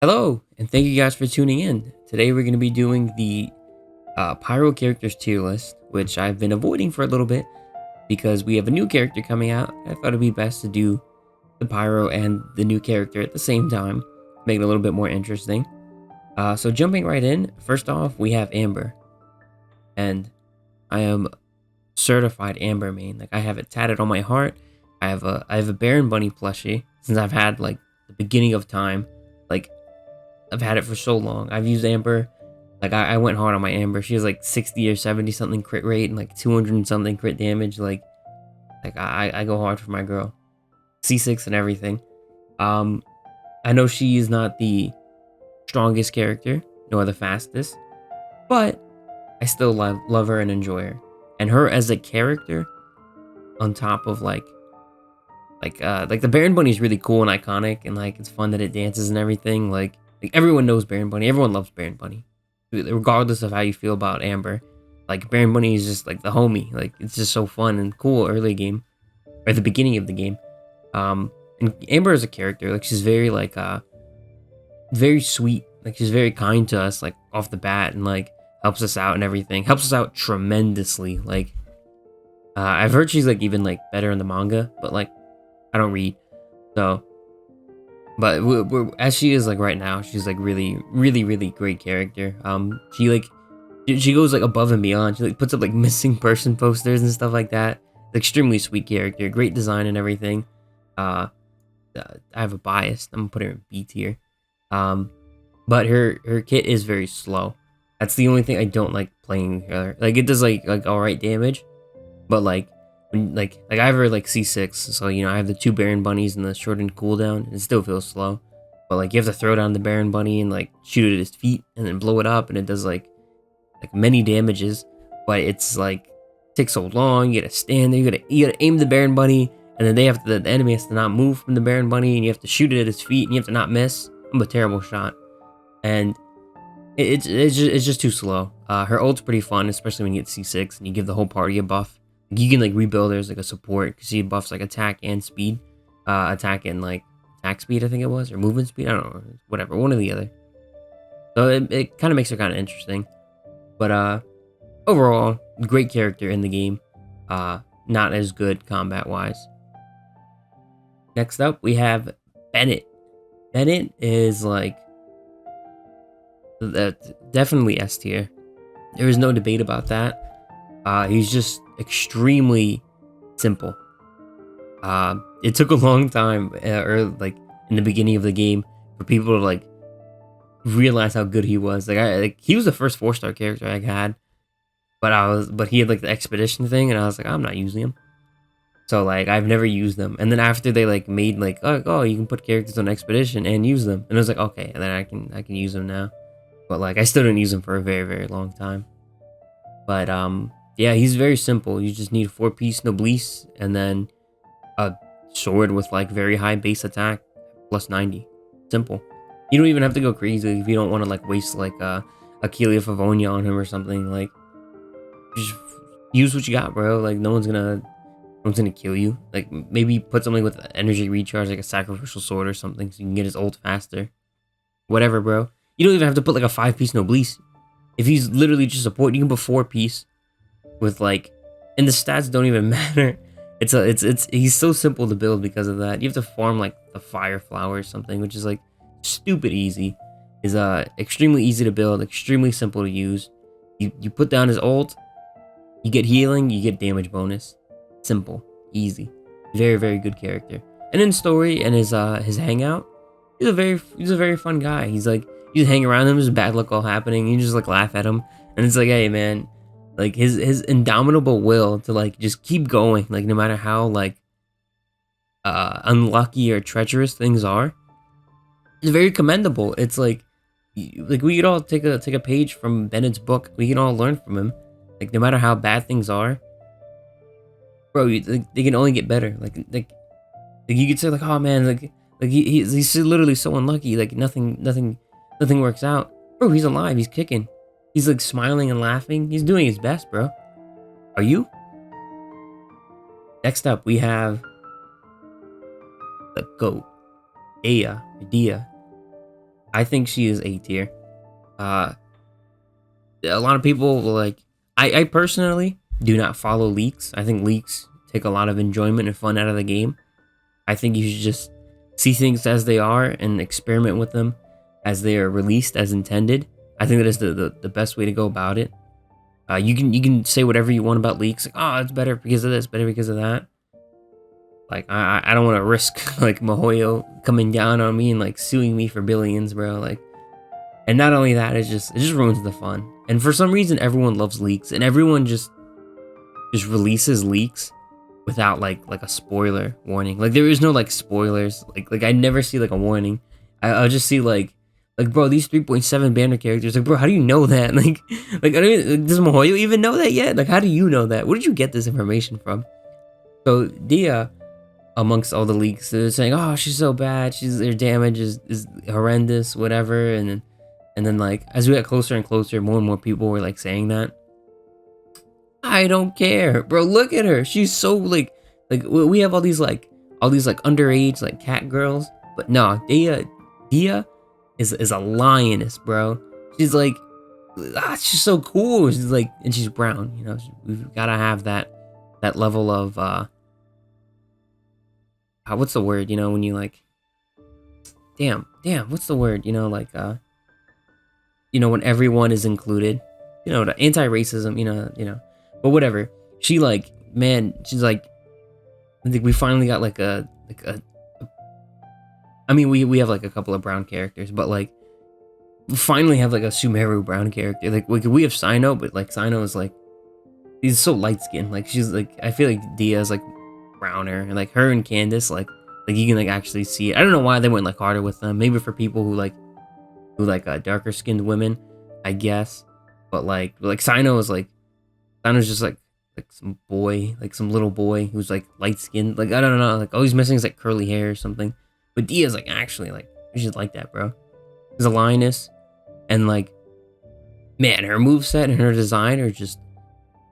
Hello, and thank you guys for tuning in. Today we're going to be doing the Pyro characters tier list, which I've been avoiding for a little bit because we have a new character coming out. I thought it'd be best to do the Pyro and the new character at the same time, make it a little bit more interesting. So jumping right in, first off, we have Amber, and I am certified Amber main. Like I have it tatted on my heart. I have a Baron Bunny plushie since I've had like the beginning of time. Like I've had it for so long. I've used Amber. Like I went hard on my Amber. She has like 60 or 70 something crit rate and like 200 and something crit damage. Like I go hard for my girl. C6 and everything. Um, I know she is not the strongest character nor the fastest, but I still love her and enjoy her. And her as a character, on top of like the Baron Bunny is really cool and iconic, and like it's fun that it dances and everything. Like everyone knows Baron Bunny. Everyone loves Baron Bunny, regardless of how you feel about Amber. Like Baron Bunny is just like the homie. Like it's just so fun and cool early game, or at the beginning of the game. And Amber as a character, like she's very sweet. Like she's very kind to us, like off the bat, and like helps us out and everything. Helps us out tremendously. Like I've heard she's like even like better in the manga, but like I don't read, so. But as she is like right now, she's like really great character. She goes like above and beyond. She like puts up like missing person posters and stuff like that. Extremely sweet character, great design and everything. Uh, I have a bias. I'm gonna put her in B tier. Um, but her kit is very slow. That's the only thing I don't like playing her. Like it does like alright damage, but like I have her like C6, so you know I have the two Baron Bunnies and the shortened cooldown. It still feels slow, but like you have to throw down the Baron Bunny and like shoot it at his feet and then blow it up, and it does like many damages. But it's like takes so long. You gotta stand there. You gotta aim the Baron Bunny, and then the enemy has to not move from the Baron Bunny, and you have to shoot it at his feet, and you have to not miss. I'm a terrible shot, and it's just too slow. Her ult's pretty fun, especially when you get C6 and you give the whole party a buff. You can like rebuild her as like a support because she buffs like attack and speed, attack and like attack speed I think it was, or movement speed. I don't know, whatever, one or the other. So it kind of makes her kind of interesting. But overall, great character in the game. Not as good combat wise. Next up, we have Bennett. Bennett is like definitely S tier. There is no debate about that. He's just extremely simple. It took a long time, or like in the beginning of the game, for people to like realize how good he was. Like he was the first 4-star character I had, but he had like the expedition thing, and I was like, I'm not using him. So like I've never used them. And then after they like made like oh you can put characters on expedition and use them, and I was like okay, and then I can use them now. But like I still didn't use them for a very long time. But yeah, he's very simple. You just need a 4-piece Noblesse and then a sword with like very high base attack, plus 90. Simple. You don't even have to go crazy if you don't want to like waste like a Kelia Favonia on him or something. Like just use what you got, bro. Like no one's gonna kill you. Like maybe put something with energy recharge, like a sacrificial sword or something, so you can get his ult faster. Whatever, bro. You don't even have to put like a 5-piece Noblesse. If he's literally just support, you can put 4-piece with like, and the stats don't even matter. He's so simple to build because of that. You have to farm like the fire flower or something, which is like stupid easy. Is extremely easy to build, extremely simple to use. You put down his ult, you get healing, you get damage bonus. Simple, easy, very good character. And in story and his hangout, he's a very fun guy. He's like, you just hang around him, there's bad luck all happening, you just like laugh at him, and it's like, hey man, like his indomitable will to like just keep going, like no matter how like unlucky or treacherous things are, is very commendable. It's like we could all take a page from Bennett's book. We can all learn from him. Like no matter how bad things are, bro, they can only get better. Like you could say like, oh man, like he's literally so unlucky. Like nothing works out. Bro, he's alive. He's kicking. He's like smiling and laughing. He's doing his best, bro. Are you? Next up, we have the GOAT, Dia. I think she is A tier. Uh, a lot of people like. I personally do not follow leaks. I think leaks take a lot of enjoyment and fun out of the game. I think you should just see things as they are and experiment with them as they are released as intended. I think that is the best way to go about it. You can say whatever you want about leaks, like, oh, it's better because of this, better because of that. Like I don't want to risk like Mihoyo coming down on me and like suing me for billions, bro. Like, and not only that, it just ruins the fun. And for some reason, everyone loves leaks, and everyone just releases leaks without like a spoiler warning. Like there is no like spoilers. Like I never see like a warning. I'll just see like bro, these 3.7 banner characters. Like bro, how do you know that? Like I don't even, does Mihoyo even know that yet? Like how do you know that? Where did you get this information from? So Dia, amongst all the leaks, they're saying, oh, she's so bad. Her damage is horrendous, whatever. And then like as we got closer and closer, more and more people were like saying that. I don't care, bro. Look at her. She's so like we have all these underage like cat girls, but no, Dia is a lioness, bro. She's like she's so cool. She's like, and she's brown. You know, we've gotta have that level of what's the word? You know, when you like, damn, what's the word? You know, like when everyone is included. You know, the anti-racism. You know. But whatever. She like, man, she's like, I think we finally got like a I mean, we have like a couple of brown characters, but like we finally have like a Sumeru brown character. Like we have Sino, but like Sino is like, he's so light skinned. Like she's like, I feel like Dia is like browner, and like her and Candace, like you can like actually see it. I don't know why they went like harder with them. Maybe for people who like darker skinned women, I guess. But like Sino is like, Sino's just like some boy, like some little boy who's like light skinned. Like I don't know, like all he's missing is like curly hair or something. But Dia's like actually like, she's just like that, bro. She's a lioness, and like, man, her moveset and her design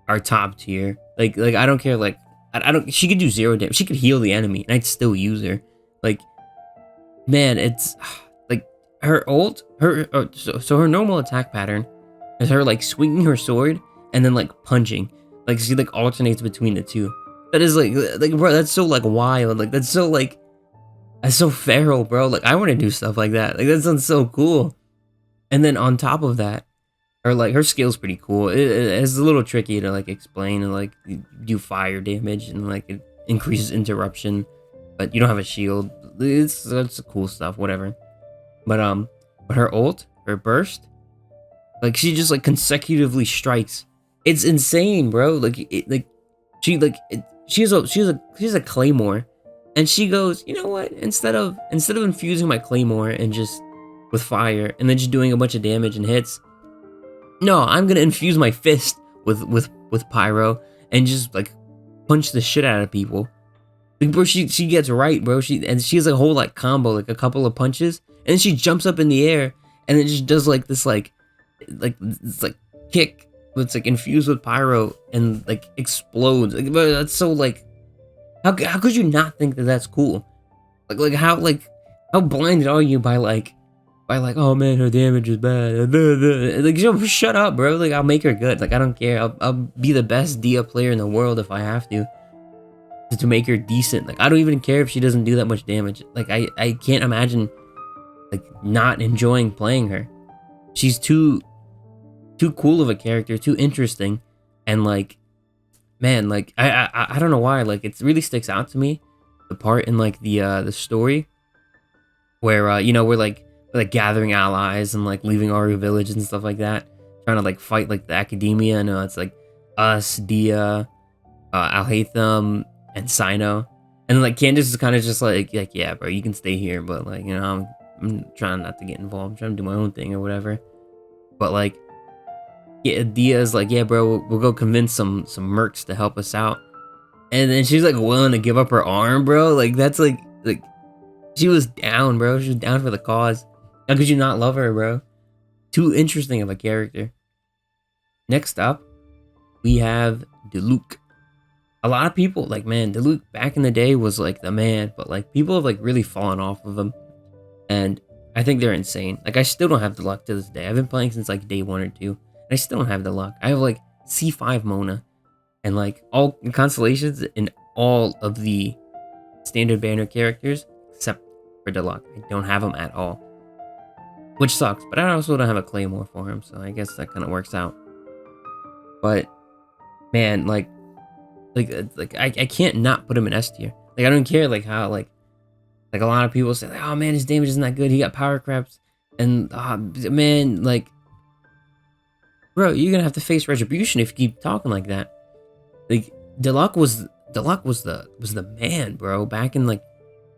are top tier. Like I don't care. Like I don't. She could do 0 damage. She could heal the enemy, and I'd still use her. Like, man, it's like her ult. So her normal attack pattern is her like swinging her sword and then like punching. Like she like alternates between the two. That is like bro, that's so like wild. Like that's so feral, bro. Like I want to do stuff like that. Like that sounds so cool. And then on top of that, her skill's pretty cool. It's a little tricky to like explain, and like do fire damage, and like it increases interruption, but you don't have a shield. That's cool stuff, whatever. But her ult, her burst, like she just like consecutively strikes. It's insane, bro. She has a claymore, and she goes, you know what? Instead of infusing my claymore and just with fire and then just doing a bunch of damage and hits, no, I'm gonna infuse my fist with pyro and just like punch the shit out of people. Like, bro, she gets right, bro. She has a whole like combo, like a couple of punches, and then she jumps up in the air and then just does like this this kick that's like infused with pyro and like explodes. Like, bro, that's so like, how could you not think that that's cool? Like how blinded are you by oh man, her damage is bad. Like, shut up, bro. Like I'll make her good. Like I don't care. I'll be the best Dia player in the world if I have to make her decent. Like I don't even care if she doesn't do that much damage. Like I can't imagine like not enjoying playing her. She's too cool of a character, too interesting, and like, man, like I don't know why, like it really sticks out to me, the part in like the story where we're like gathering allies and like leaving Aru village and stuff like that, trying to like fight like the academia. And it's like us, Dia, Alhaitham, and Sino, and then like Candace is kind of just like yeah, bro, you can stay here, but like I'm trying not to get involved. I'm trying to do my own thing or whatever. But like, yeah, Dia's like, yeah, bro, we'll go convince some mercs to help us out. And then she's like willing to give up her arm, bro. Like that's like she was down, bro. She was down for the cause. How could you not love her, bro? Too interesting of a character. Next up, we have Diluc. A lot of people, like, man, Diluc back in the day was like the man, but like people have like really fallen off of him. And I think they're insane. Like, I still don't have the luck to this day. I've been playing since like day 1 or 2, and I still don't have the luck. I have like C5 Mona and like all constellations in all of the standard banner characters except for Deluxe. I don't have them at all, which sucks. But I also don't have a Claymore for him, so I guess that kind of works out. But man, like I can't not put him in S tier. Like, I don't care like how like a lot of people say like, oh man, his damage isn't that good. He got power creeps, and man, like, bro, you're gonna have to face retribution if you keep talking like that. Like, Deluxe was the man, bro, back in like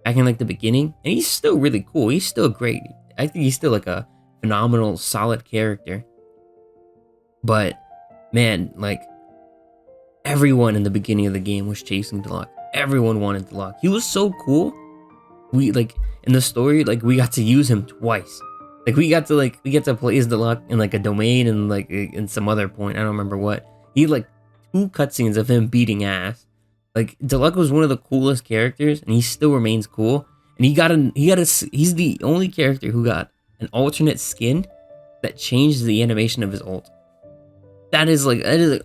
the beginning, and he's still really cool. He's still great. I think he's still like a phenomenal, solid character. But man, like, everyone in the beginning of the game was chasing Deluxe. Everyone wanted Deluxe. He was so cool. We like in the story, like, we got to use him twice. Like, we get to play as Deluxe in like a domain and like in some other point. I don't remember what. He like 2 cutscenes of him beating ass. Like, Deluxe was one of the coolest characters, and he still remains cool. And he's the only character who got an alternate skin that changed the animation of his ult. That is like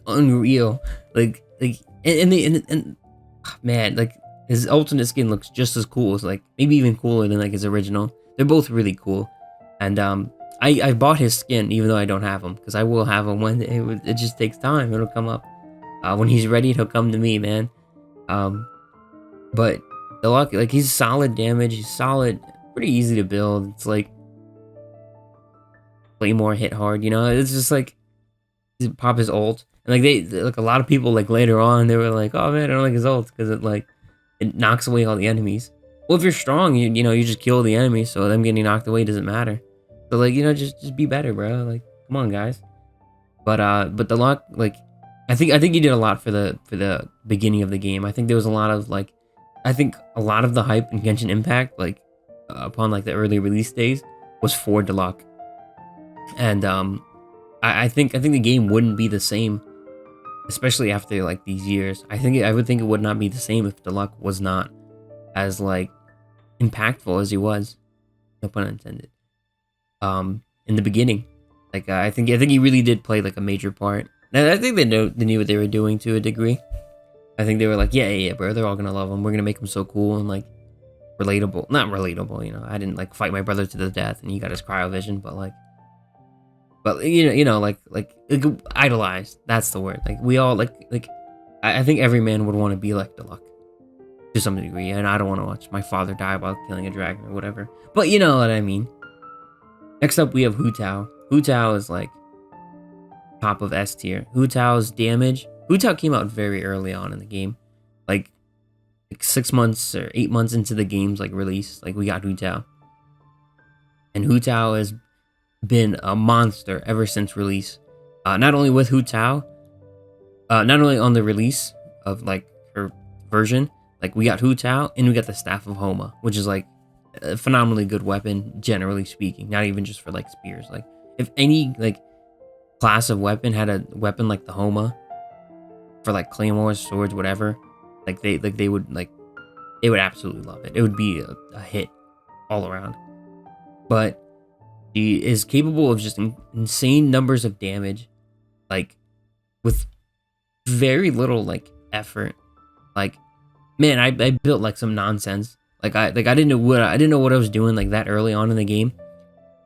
unreal. Like man, like, his alternate skin looks just as cool as, like, maybe even cooler than like his original. They're both really cool. And I bought his skin even though I don't have him, because I will have him one day. It just takes time. It'll come up. When he's ready, he'll come to me, man. But the luck, like, he's solid damage. He's solid, pretty easy to build. It's like play more, hit hard. You know, it's just like pop his ult, and like a lot of people like later on they were like, oh man, I don't like his ult because it knocks away all the enemies. Well, if you're strong, you know, you just kill the enemy, so them getting knocked away doesn't matter. So, like, you know, just be better, bro. Like, come on, guys. But the luck, like, I think he did a lot for the beginning of the game. I think there was a lot of like, I think a lot of the hype in Genshin Impact, like, upon like the early release days, was for Deluxe. And I think the game wouldn't be the same, especially after like these years. I would think it would not be the same if Deluxe was not as like impactful as he was, no pun intended, in the beginning. Like, I think he really did play like a major part. And I think they knew what they were doing to a degree. I think they were like, yeah, bro, they're all gonna love him. We're gonna make him so cool and like relatable. Not relatable, you know. I didn't like fight my brother to the death and he got his cryovision, but you know, like idolized. That's the word. Like, we all like I think every man would want to be like Deluxe to some degree, and I don't want to watch my father die while killing a dragon or whatever. But you know what I mean. Next up, we have Hu Tao. Hu Tao is like top of S tier. Hu Tao's damage. Hu Tao came out very early on in the game, like 6 months or 8 months into the game's like release. Like, we got Hu Tao, and Hu Tao has been a monster ever since release. Not only with Hu Tao, not only on the release of like her version, like, we got Hu Tao and we got the Staff of Homa, which is like a phenomenally good weapon, generally speaking. Not even just for like spears. Like, if any like class of weapon had a weapon like the Homa for like claymores, swords, whatever, like they would absolutely love it. It would be a hit all around. But she is capable of just insane numbers of damage, like, with very little like effort. Like, man, I built like some nonsense. Like, I didn't know what I was doing like that early on in the game,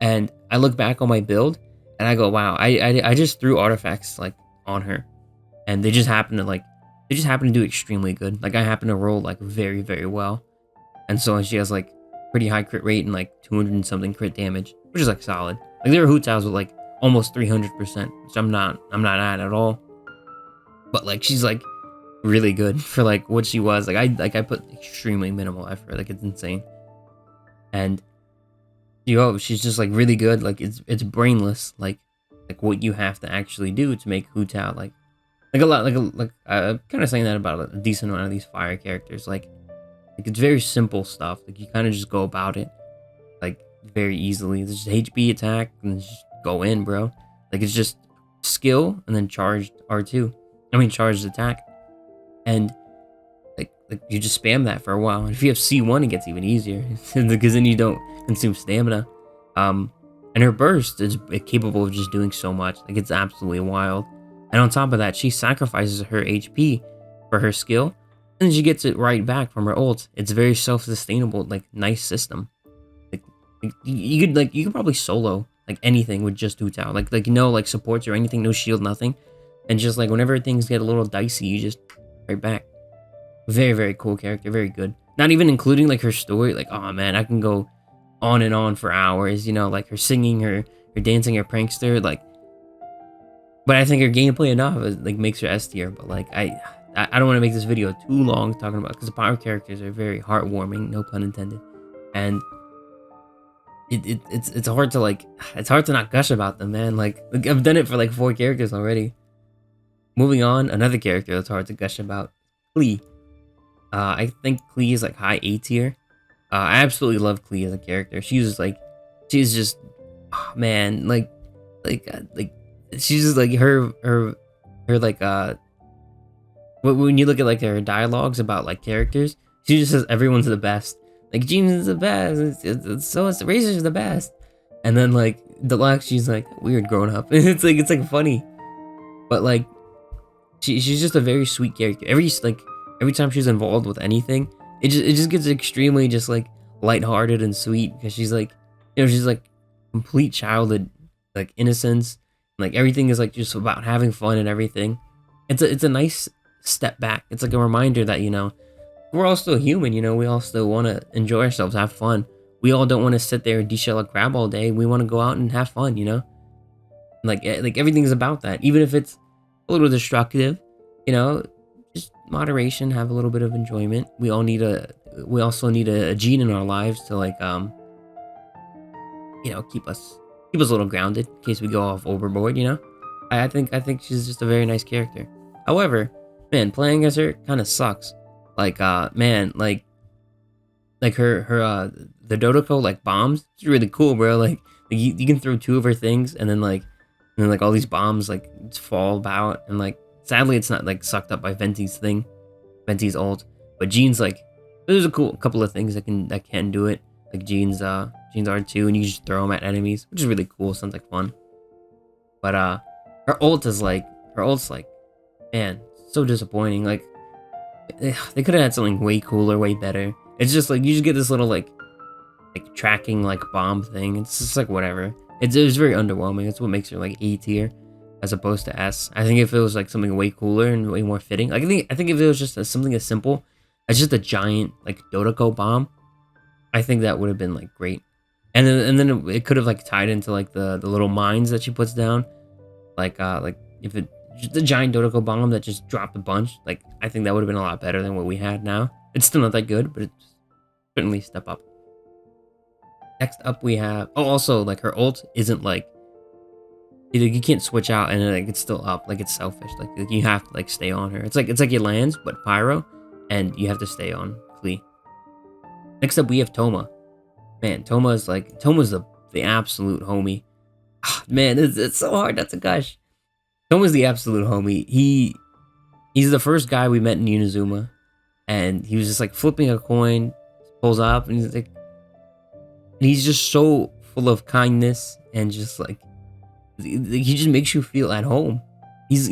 and I look back on my build and I go, wow, I just threw artifacts like on her, and they just happen to do extremely good. Like, I happen to roll like very, very well, and so she has like pretty high crit rate and like 200 and something crit damage, which is like solid. Like, there are Hu Taos with like almost 300%, which I'm not at all. But like, she's like really good for like what she was. Like, I put extremely minimal effort. Like, it's insane. And she's just like really good. Like, it's brainless. Like what you have to actually do to make Hu Tao like a lot like I'm kind of saying that about a decent amount of these fire characters. Like it's very simple stuff. Like, you kind of just go about it like very easily. It's just HP attack and just go in, bro. Like, it's just skill and then charged R2. I mean, charged attack. And like you just spam that for a while. And if you have C1, it gets even easier because then you don't consume stamina. And her burst is capable of just doing so much. Like, it's absolutely wild. And on top of that, she sacrifices her HP for her skill, and then she gets it right back from her ult. It's very self-sustainable, like, nice system. Like, you could probably solo like anything with just Hu Tao. Like no like supports or anything, no shield, nothing. And just like whenever things get a little dicey, you just right back. Very, very cool character, very good. Not even including like her story, like, oh man, I can go on and on for hours, you know, like her singing, her dancing, her prankster, like. But I think her gameplay enough like makes her S tier. But like I don't want to make this video too long talking about, because the Pyro characters are very heartwarming, no pun intended, and it's hard to like, it's hard to not gush about them, man. Like I've done it for like 4 characters already. Moving on, another character that's hard to gush about, Klee. I think Klee is like high A tier. I absolutely love Klee as a character. She's just, oh, man, like she's just like her like when you look at like her dialogues about like characters, she just says everyone's the best. Like James is the best. It's Razor's the best. And then like Deluxe, she's like weird growing up. it's like funny, but like she's just a very sweet character. Every time she's involved with anything, it just gets extremely just like lighthearted and sweet, because she's like, you know, she's like complete childhood like innocence. Like everything is like just about having fun and everything. It's a nice step back. It's like a reminder that, you know, we're all still human, you know, we all still want to enjoy ourselves, have fun. We all don't want to sit there and de-shell a crab all day. We want to go out and have fun, you know? Like everything's about that. Even if it's a little destructive, you know, just moderation, have a little bit of enjoyment. We also need a gene in our lives to like, you know, keep us a little grounded in case we go off overboard, you know? I think she's just a very nice character. However, man, playing as her kind of sucks. Like, man, like her the Dodoko like bombs, it's really cool, bro. Like you can throw 2 of her things, and then like all these bombs like fall about, and like sadly it's not like sucked up by Venti's ult. But Jean's like, there's a couple of things that can do it. Like Jean's R2, and you just throw them at enemies, which is really cool. Sounds like fun. But her ult's like, man, so disappointing. Like they could have had something way cooler, way better. It's just like you just get this little like tracking like bomb thing. It's just like whatever. It was very underwhelming. That's what makes her like A tier as opposed to S. I think if it was like something way cooler and way more fitting, like I think if it was just something as simple as just a giant like Dodoko bomb, I think that would have been like great. And then it could have like tied into like the little mines that she puts down, like if it just a giant Dodoko bomb that just dropped a bunch. Like I think that would have been a lot better than what we had now. It's still not that good, but it's certainly a step up. Next up we have, oh, also like her ult isn't like, you can't switch out and like it's still up. Like it's selfish. Like you have to like stay on her. It's like it lands, but Pyro, and you have to stay on Klee. Next up we have Thoma. Man, Thoma's the absolute homie. Man, it's so hard not to gush. Thoma's the absolute homie. He's the first guy we met in Unizuma, and he was just like flipping a coin, pulls up, and he's just so full of kindness, and just like he just makes you feel at home. He's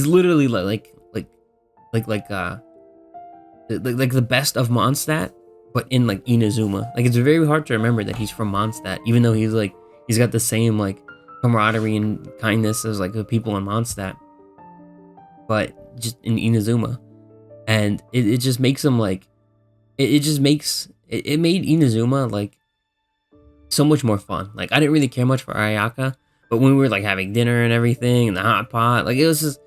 literally like the best of Mondstadt, but in like Inazuma. Like it's very hard to remember that he's from Mondstadt, even though he's got the same like camaraderie and kindness as like the people in Mondstadt, but just in Inazuma. And it just makes him like it made Inazuma like so much more fun. Like I didn't really care much for Ayaka, but when we were like having dinner and everything and the hot pot, like it was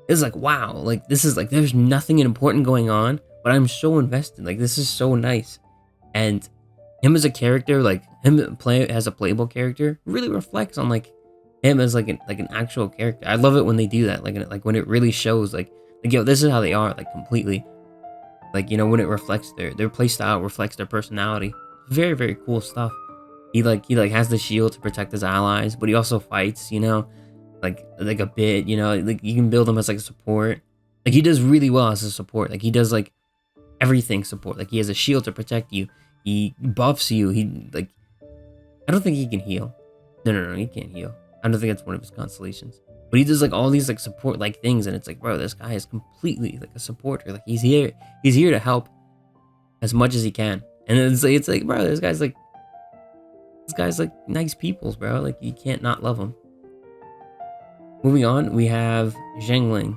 like, wow, like this is like there's nothing important going on, but I'm so invested. Like this is so nice. And him as a character, like him as a playable character, really reflects on like him as like an actual character. I love it when they do that, like when it really shows like yo, this is how they are, like completely. Like, you know, when it reflects their playstyle, reflects their personality. Very, very cool stuff. He has the shield to protect his allies, but he also fights, you know, like a bit, you know, like you can build him as like a support. Like he does really well as a support. Like he does like everything support. Like he has a shield to protect you. He buffs you. He like I don't think he can heal. No, he can't heal. I don't think that's one of his constellations. But he does like all these like support like things, and it's like, bro, this guy is completely like a supporter. Like he's here to help as much as he can. And it's like, bro, this guy's like nice peoples, bro. Like you can't not love him. Moving on, we have Zhengling.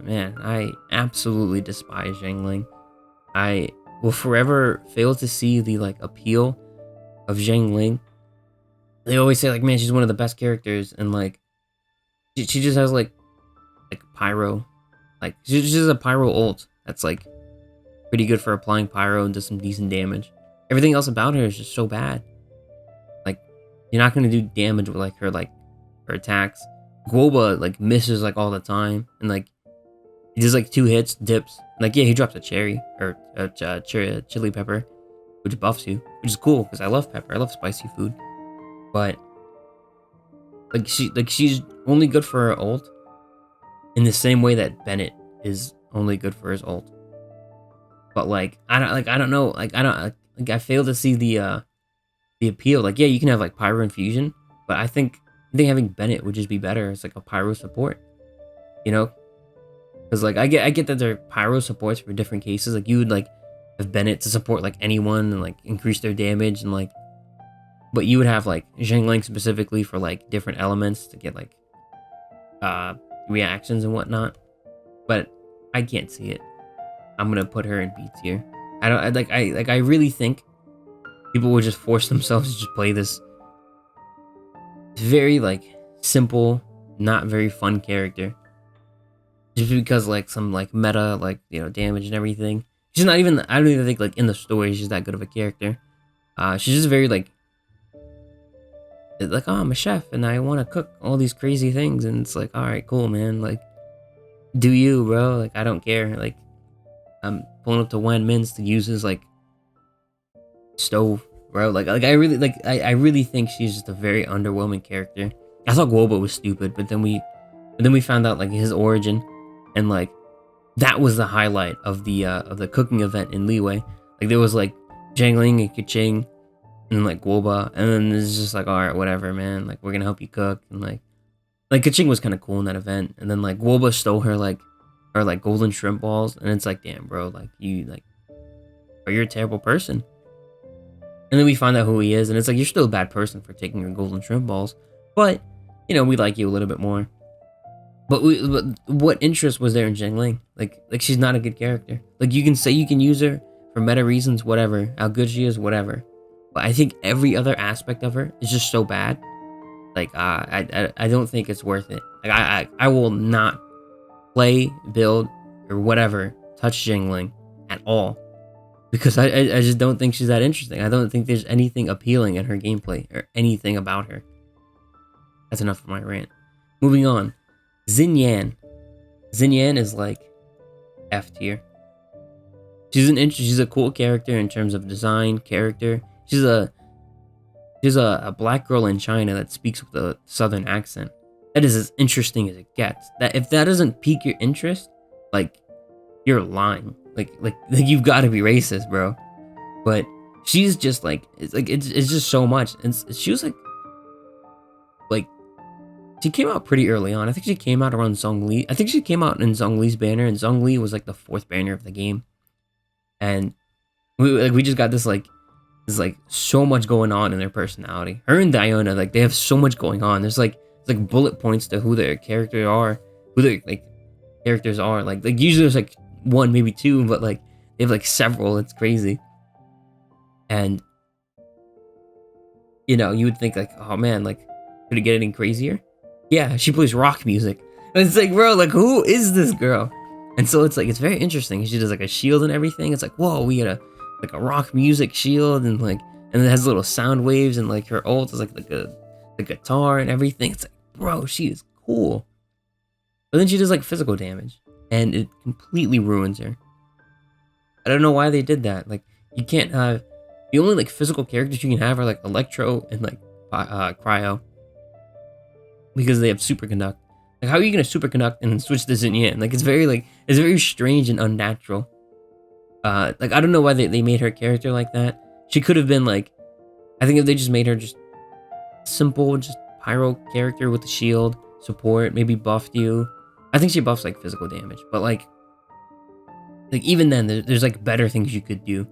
Man, I absolutely despise Zhengling. I will forever fail to see the like appeal of Zhengling. They always say like, man, she's one of the best characters, and like she just has like Pyro. Like she just has a Pyro ult that's like pretty good for applying Pyro and does some decent damage. Everything else about her is just so bad. Like you're not gonna do damage with like her attacks. Guoba like misses like all the time, and like he does like 2 hits, dips. Like yeah, he drops a cherry or a chili pepper, which buffs you, which is cool because I love pepper. I love spicy food. But like she's only good for her ult in the same way that Bennett is only good for his ult. But like I don't know, I fail to see the appeal. Like yeah, you can have like Pyro infusion, but I think having Bennett would just be better as like a Pyro support, you know? Because like I get that they're Pyro supports for different cases. Like you would like have Bennett to support like anyone and like increase their damage, and like, but you would have like Zhengling specifically for like different elements to get like reactions and whatnot. But I can't see it. I'm gonna put her in B tier. I really think people would just force themselves to just play this very like simple, not very fun character, just because like some like meta like, you know, damage and everything. She's not even, I don't even think like in the story she's that good of a character. She's just very like oh, I'm a chef and I want to cook all these crazy things, and it's like, all right, cool, man. Like, do you, bro? Like, I don't care. Like, I'm pulling up to Wan Min's to use his like stove, bro. Like I really think she's just a very underwhelming character. I thought Guoba was stupid, but then we found out like his origin, and like that was the highlight of the cooking event in Leeway. Like there was like Zhengling and Keqing and like Guoba, and then it's just like, all right, whatever, man. Like we're gonna help you cook, and like Keqing was kind of cool in that event, and then like Guoba stole her golden shrimp balls, and it's like, damn, bro, like you like, or you're a terrible person. And then we find out who he is, and it's like, you're still a bad person for taking your golden shrimp balls, but you know, we like you a little bit more. But what interest was there in Zhengling? Like she's not a good character. Like you can say you can use her for meta reasons, whatever, how good she is, whatever. But I think every other aspect of her is just so bad. Like I don't think it's worth it. Like I will not play, build, or whatever touch Zhengling at all, because I just don't think she's that interesting. I don't think there's anything appealing in her gameplay or anything about her. That's enough of my rant. Moving on, Xinyan. Xinyan is like F tier. She's a cool character in terms of design, character. She's a black girl in China that speaks with a southern accent. That is as interesting as it gets. That if that doesn't pique your interest, like you're lying. Like you've got to be racist, bro. But she's just like it's just so much. And she was like she came out pretty early on. I think she came out around Zhongli. I think she came out in Zhongli's banner, and Zhongli was like the 4th banner of the game. And we just got this like so much going on in their personality. Her and Diona, like they have so much going on. There's like bullet points to who their characters are. Like usually there's like 1, maybe 2, but like they have like several. It's crazy. And you know, you would think like, oh man, like could it get any crazier? Yeah, she plays rock music. And it's like, bro, like who is this girl? And so it's like, it's very interesting. She does like a shield and everything. It's like, whoa, we got a rock music shield, and like, and it has little sound waves, and like her ult is like the guitar and everything. It's like, bro, she is cool. But then she does like physical damage, and it completely ruins her. I don't know why they did that. Like, you can't have, the only like physical characters you can have are like Electro and like Cryo, because they have superconduct. Like, how are you gonna superconduct and then switch to Xinyan? Like, it's very strange and unnatural. Like, I don't know why they made her character like that. She could have been like I think if they just made her just simple, just Pyro character with the shield, support, maybe buffed you. I think she buffs like physical damage, but like even then, there's like better things you could do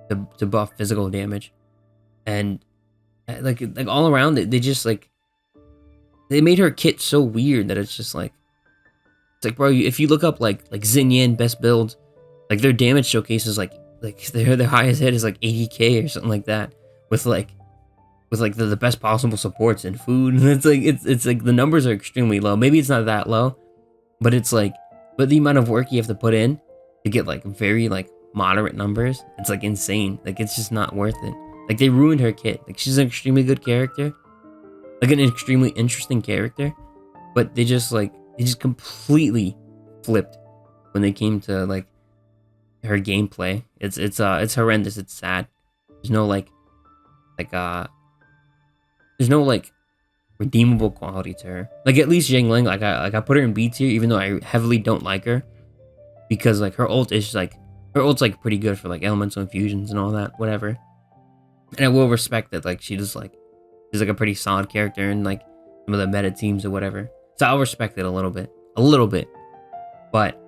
to buff physical damage, and like all around it, they just like they made her kit so weird that it's just like it's like, bro, if you look up like Xinyan best builds, like their damage showcase is like their highest hit is like 80k or something like that, with like the best possible supports and food. It's like the numbers are extremely low. Maybe it's not that low, but it's like, but the amount of work you have to put in to get like very like moderate numbers, it's like insane. Like it's just not worth it. Like they ruined her kit. Like she's an extremely good character, like an extremely interesting character, but they just completely flipped when they came to like her gameplay. It's horrendous. It's sad. There's no there's no like redeemable quality to her. Like at least Ling, like I put her in B tier, even though I heavily don't like her, because like her ult's like pretty good for like elemental infusions and all that, whatever. And I will respect that like she's like a pretty solid character in like some of the meta teams or whatever. So I'll respect it a little bit, but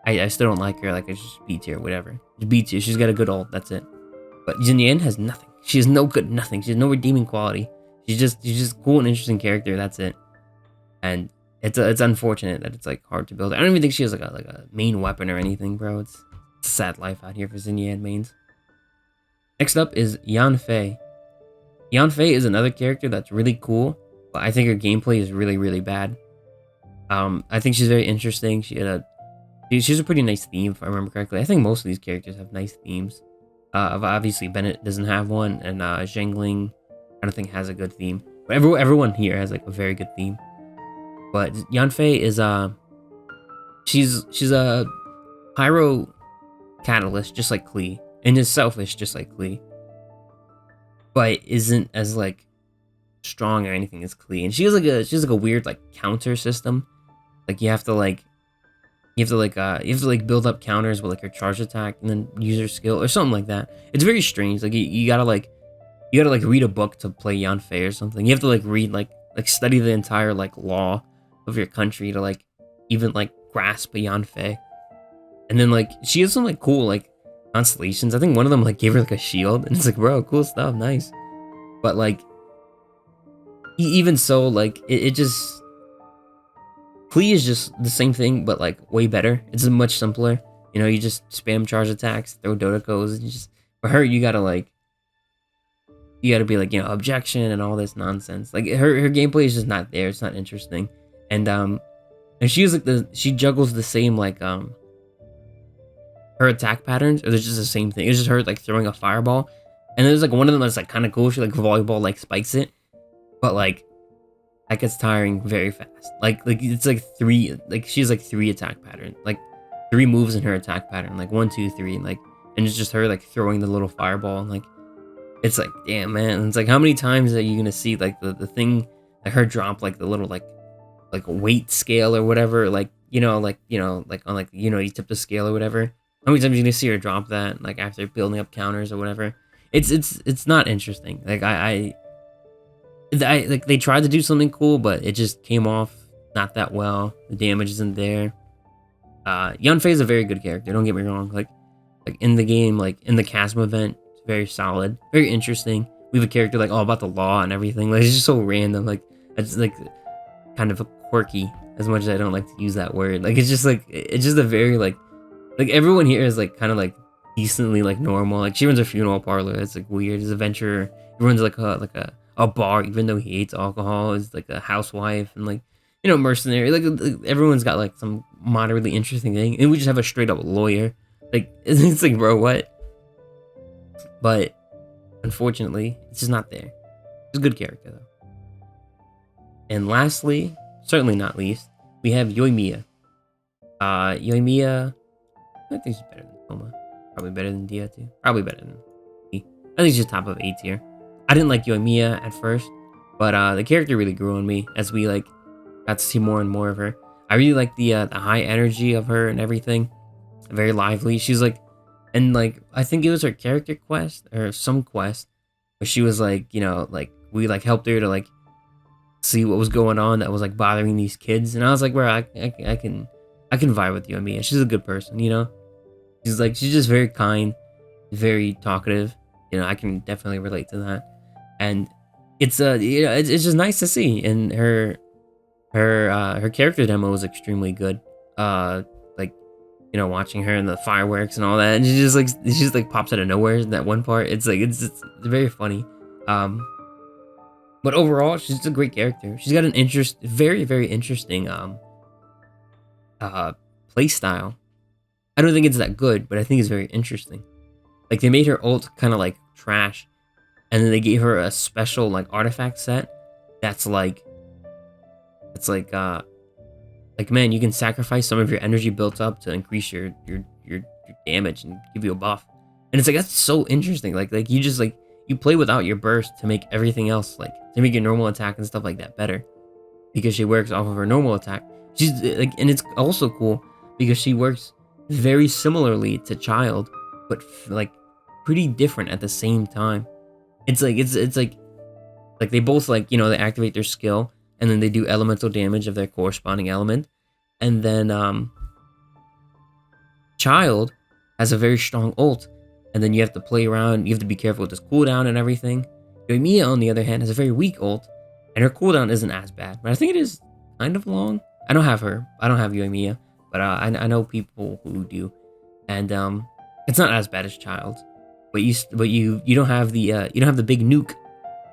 I still don't like her. Like it's just B tier, whatever. It's B tier. She's got a good ult. That's it. But Xinyan has nothing. She has no good nothing. She has no redeeming quality. She's just cool and interesting character. That's it. And it's unfortunate that it's like hard to build. I don't even think she has like a main weapon or anything, bro. It's a sad life out here for Xinyan mains. Next up is Yanfei. Yanfei is another character that's really cool, but I think her gameplay is really bad. I think she's very interesting. She has a pretty nice theme, if I remember correctly. I think most of these characters have nice themes. Obviously Bennett doesn't have one, and Zhengling I don't think has a good theme. But everyone here has like a very good theme. But Yanfei is she's a Pyro catalyst just like Klee, and is selfish just like Klee, but isn't as like strong or anything as Klee. And she has like a weird like counter system. Like you have to build up counters with like her charge attack and then use her skill or something like that. It's very strange. Like you gotta read a book to play Yanfei or something. You have to like read like study the entire like law of your country to like even like grasp a Yanfei. And then like she has some like cool like constellations. I think one of them like gave her like a shield, and it's like, bro, cool stuff, nice. But like even so, like it just Klee is just the same thing, but like way better. It's much simpler. You know, you just spam charge attacks, throw Dodekos, and just for her you gotta be like, you know, objection and all this nonsense. Like her gameplay is just not there. It's not interesting. And she is like she juggles the same like her attack patterns, or they're just the same thing. It's just her like throwing a fireball, and there's like one of them that's like kind of cool. She like volleyball like spikes it, but like that gets tiring very fast. Like it's like she has like 3 attack patterns, like 3 moves in her attack pattern, like 1, 2, 3, and like, and it's just her like throwing the little fireball, and like it's like, damn man, it's like how many times are you gonna see like the thing, like her drop like the little like weight scale or whatever, like you know like on like you tip the scale or whatever. How many times are you gonna see her drop that like after building up counters or whatever? It's not interesting. Like I like they tried to do something cool, but it just came off not that well. The damage isn't there. Yanfei is a very good character. Don't get me wrong. Like in the game, like in the Chasm event, it's very solid, very interesting. We have a character like all about the law and everything. Like it's just so random. Like it's like kind of quirky. As much as I don't like to use that word, like it's just a very like everyone here is like kind of like decently like normal. Like she runs a funeral parlor. It's like weird. He's a adventurer. He runs like a bar, even though he hates alcohol. Is like a housewife and like, you know, mercenary. Like everyone's got like some moderately interesting thing, and we just have a straight up lawyer. Like it's like, bro, what? But unfortunately, it's just not there. It's a good character though. And lastly, certainly not least, we have Yoimiya. Yoimiya, I think she's better than Toma. Probably better than Dia too. Probably better than me. I think she's top of A tier. I didn't like Yoimiya at first, but the character really grew on me as we like got to see more and more of her. I really like the high energy of her and everything. Very lively. She's like, and like I think it was her character quest or some quest but she was like, you know, like we like helped her to like see what was going on that was like bothering these kids, and I was like, bro, I can vibe with you, Amiya. She's a good person, you know. She's just very kind, very talkative. You know, I can definitely relate to that, and it's you know, it's just nice to see. And her character demo was extremely good. Like, you know, watching her in the fireworks and all that, and she just like pops out of nowhere in that one part. It's like it's very funny. Um, but overall, she's a great character. She's got an very interesting uh play style. I don't think it's that good, but I think it's very interesting. Like they made her ult kind of like trash, and then they gave her a special like artifact set that's like it's like man, you can sacrifice some of your energy built up to increase your damage and give you a buff. And it's like that's so interesting. Like you just like you play without your burst to make everything else like to make your normal attack and stuff like that better because she works off of her normal attack. She's like, and it's also cool because she works very similarly to Child, but like pretty different at the same time. It's like it's like they both like, you know, they activate their skill and then they do elemental damage of their corresponding element, and then Child has a very strong ult, and then you have to play around. You have to be careful with this cooldown and everything. Yoimiya, on the other hand, has a very weak ult, and her cooldown isn't as bad, but I think it is kind of long. I don't have her. I don't have Yoimiya, but I know people who do, and it's not as bad as Child. But you don't have the you don't have the big nuke.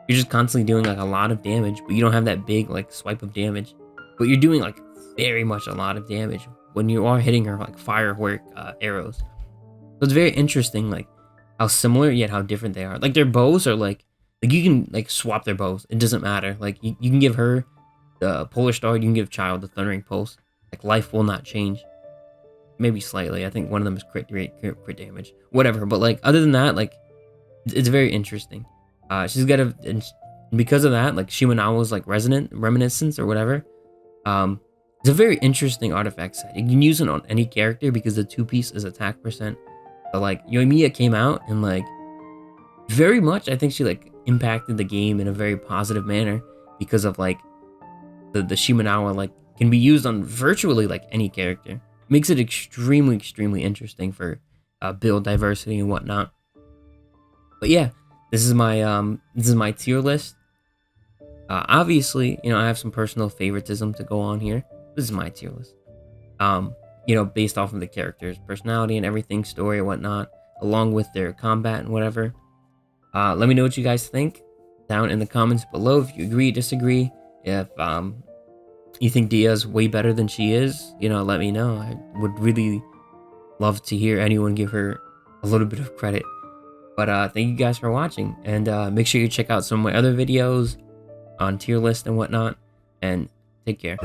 You're just constantly doing like a lot of damage, but you don't have that big like swipe of damage. But you're doing like very much a lot of damage when you are hitting her like firework arrows. So it's very interesting, like how similar yet how different they are. Like their bows are like you can like swap their bows. It doesn't matter. Like you can give her the Polar Star, you can give Child the Thundering Pulse. Like life will not change. Maybe slightly. I think one of them is crit rate, crit damage, whatever. But like other than that, like it's very interesting. She's got a, and because of that, like Shimenawa's like reminiscence or whatever. It's a very interesting artifact set. You can use it on any character because the 2-piece is attack percent. But like Yoimiya came out and like very much, I think she like impacted the game in a very positive manner because of like the Shimenawa like can be used on virtually like any character. Makes it extremely interesting for build diversity and whatnot. But yeah, this is my tier list. Obviously, you know, I have some personal favoritism to go on here. This is my tier list. You know, based off of the characters' personality and everything, story and whatnot, along with their combat and whatever. Let me know what you guys think down in the comments below. If you agree, disagree. If you think Dia's way better than she is, you know, let me know. I would really love to hear anyone give her a little bit of credit. But thank you guys for watching, and make sure you check out some of my other videos on tier list and whatnot, and take care.